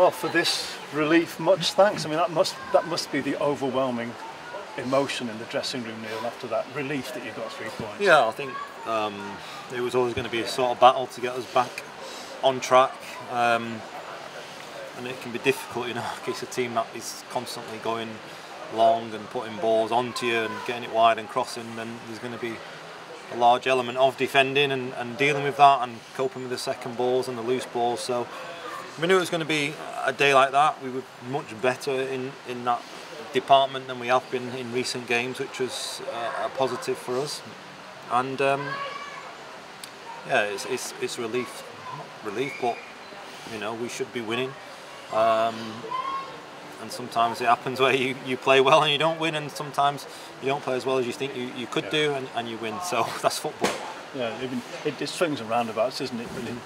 Well, for this relief, much thanks. I mean, that must be the overwhelming emotion in the dressing room, Neil, after that relief that you got 3 points. Yeah, I think it was always going to be a sort of battle to get us back on track, and it can be difficult, you know, against a team that is constantly going long and putting balls onto you and getting it wide and crossing. Then there's going to be a large element of defending and dealing with that and coping with the second balls and the loose balls. So we knew it was going to be a day like that. We were much better in that department than we have been in recent games, which was a positive for us. And yeah, it's relief, not relief, but you know, we should be winning. And sometimes it happens where you play well and you don't win, and sometimes you don't play as well as you think you could do, and you win. So that's football. Yeah, it swings and roundabouts, isn't it? Really,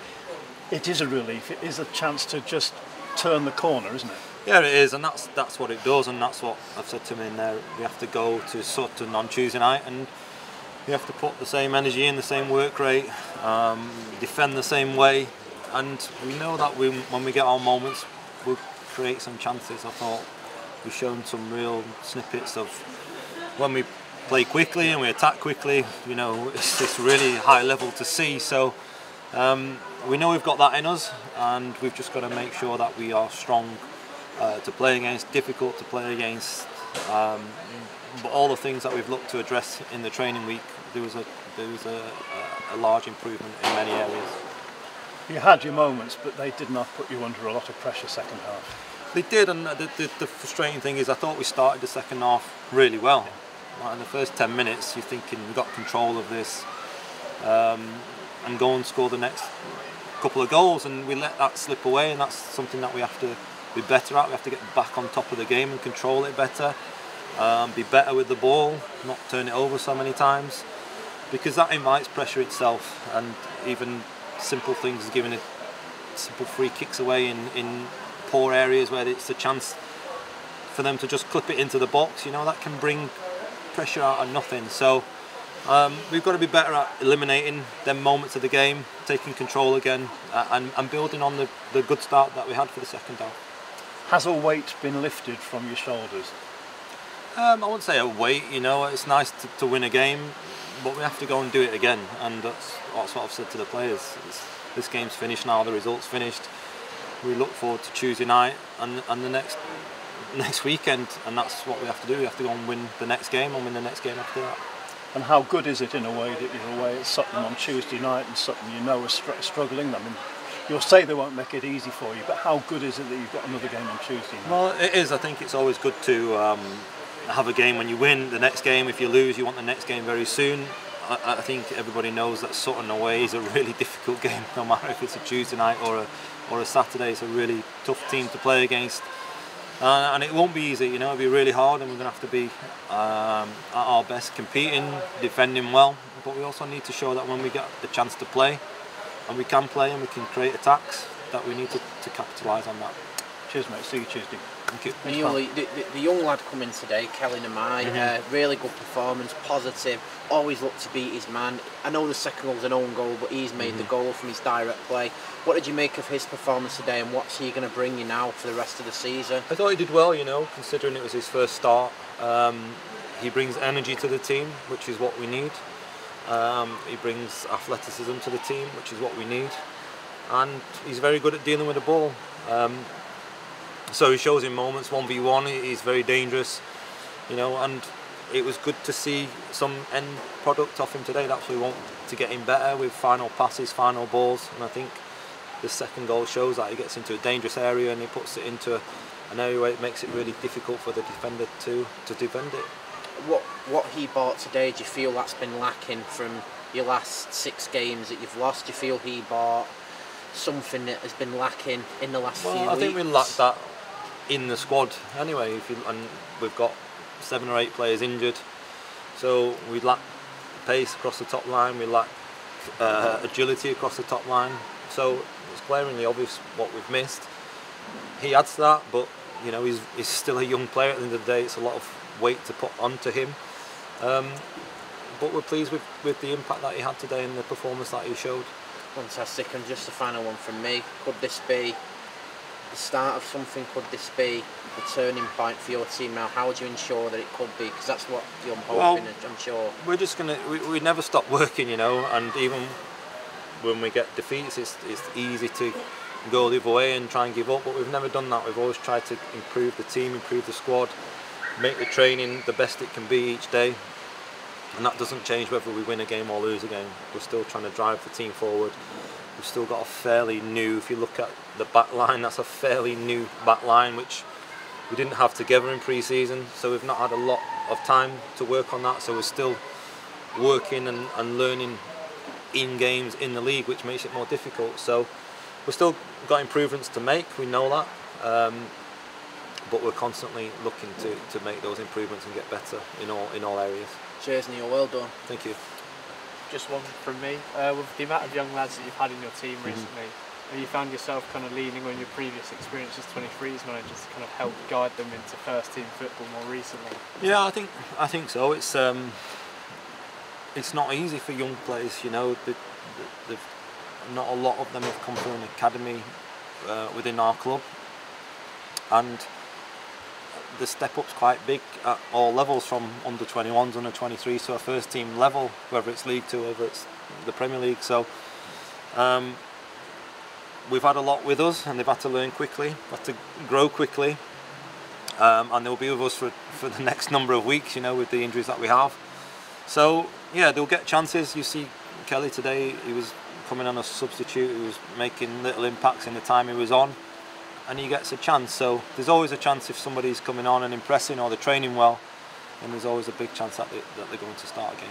it is a relief. It is a chance to just turn the corner, isn't it? Yeah, it is, and that's what it does, and that's what I've said to him in there. We have to go to Sutton on Tuesday night, and we have to put the same energy in, the same work rate, defend the same way, and we know that when we get our moments, we'll create some chances. I thought we've shown some real snippets of when we play quickly and we attack quickly. You know, it's really high level to see. So we know we've got that in us, and we've just got to make sure that we are strong to play against, difficult to play against. But all the things that we've looked to address in the training week, there was a large improvement in many areas. You had your moments, but they did not put you under a lot of pressure second half. They did, and the frustrating thing is I thought we started the second half really well. Like in the first 10 minutes, you're thinking we've got control of this, and go and score the next couple of goals, and we let that slip away, and that's something that we have to be better at. We have to get back on top of the game and control it better, be better with the ball, not turn it over so many times, because that invites pressure itself. And even simple things, giving it simple free kicks away in poor areas where it's a chance for them to just clip it into the box, you know, that can bring pressure out of nothing. So we've got to be better at eliminating them moments of the game, taking control again, and building on the good start that we had for the second half. Has a weight been lifted from your shoulders? I wouldn't say a weight, you know, it's nice to win a game, but we have to go and do it again, and that's what I've said to the players. This game's finished now, the result's finished. We look forward to Tuesday night and the next weekend, and that's what we have to do. We have to go and win the next game and win the next game after that. And how good is it in a way that you're away at Sutton on Tuesday night, and Sutton, you know, are struggling? I mean, you'll say they won't make it easy for you, but how good is it that you've got another game on Tuesday night? Well, it is. I think it's always good to have a game when you win. The next game, if you lose, you want the next game very soon. I think everybody knows that Sutton away is a really difficult game, no matter if it's a Tuesday night or a Saturday. It's a really tough team to play against, and it won't be easy. You know, it'll be really hard, and we're going to have to be at our best, competing, defending well. But we also need to show that when we get the chance to play, and we can play and we can create attacks, that we need to capitalise on that. Cheers, mate. See you Tuesday. Thank you. The young lad coming today, Kelly Namai, really good performance, positive, always looked to beat his man. I know the second goal's an own goal, but he's made the goal from his direct play. What did you make of his performance today, and what's he going to bring you now for the rest of the season? I thought he did well, you know, considering it was his first start. He brings energy to the team, which is what we need. He brings athleticism to the team, which is what we need. And he's very good at dealing with the ball. So he shows in moments, 1v1, he's very dangerous, you know, and it was good to see some end product off him today. That's what we want, to get him better with final passes, final balls, and I think the second goal shows that he gets into a dangerous area and he puts it into an area where it makes it really difficult for the defender to defend it. What he brought today, do you feel that's been lacking from your last 6 games that you've lost? Do you feel he brought something that has been lacking in the last few weeks? I think we lacked that in the squad anyway, and we've got 7 or 8 players injured, so we lack pace across the top line, we lack agility across the top line, so it's glaringly obvious what we've missed. He adds to that, but you know, he's still a young player. At the end of the day, it's a lot of weight to put onto him, but we're pleased with the impact that he had today and the performance that he showed. Fantastic. And just the final one from me, could this be the start of something? Could this be the turning point for your team now? How would you ensure that it could be? Because that's what you're hoping, I'm sure. We're just going to, we never stop working, you know, and even when we get defeats, it's easy to go the other way and try and give up, but we've never done that. We've always tried to improve the team, improve the squad, make the training the best it can be each day, and that doesn't change whether we win a game or lose a game. We're still trying to drive the team forward. We've still got a fairly new, if you look at the back line, that's a fairly new back line which we didn't have together in pre-season, so we've not had a lot of time to work on that, so we're still working and learning in games in the league, which makes it more difficult. So we've still got improvements to make, we know that, but we're constantly looking to make those improvements and get better in all areas. Cheers, Neil, well done. Thank you. Just one from me. With the amount of young lads that you've had in your team recently, have you found yourself kind of leaning on your previous experience as 23s managers to kind of help guide them into first team football more recently? Yeah, I think so. It's not easy for young players, you know. Not a lot of them have come through an academy within our club, and the step up's quite big at all levels, from under 21s, under 23s to a first team level, whether it's League 2, whether it's the Premier League. So we've had a lot with us, and they've had to learn quickly, had to grow quickly, and they'll be with us for the next number of weeks, you know, with the injuries that we have. So yeah, they'll get chances. You see Kelly today, he was coming on as a substitute, he was making little impacts in the time he was on, and he gets a chance. So there's always a chance if somebody's coming on and impressing, or they're training well, then there's always a big chance that they're going to start a game.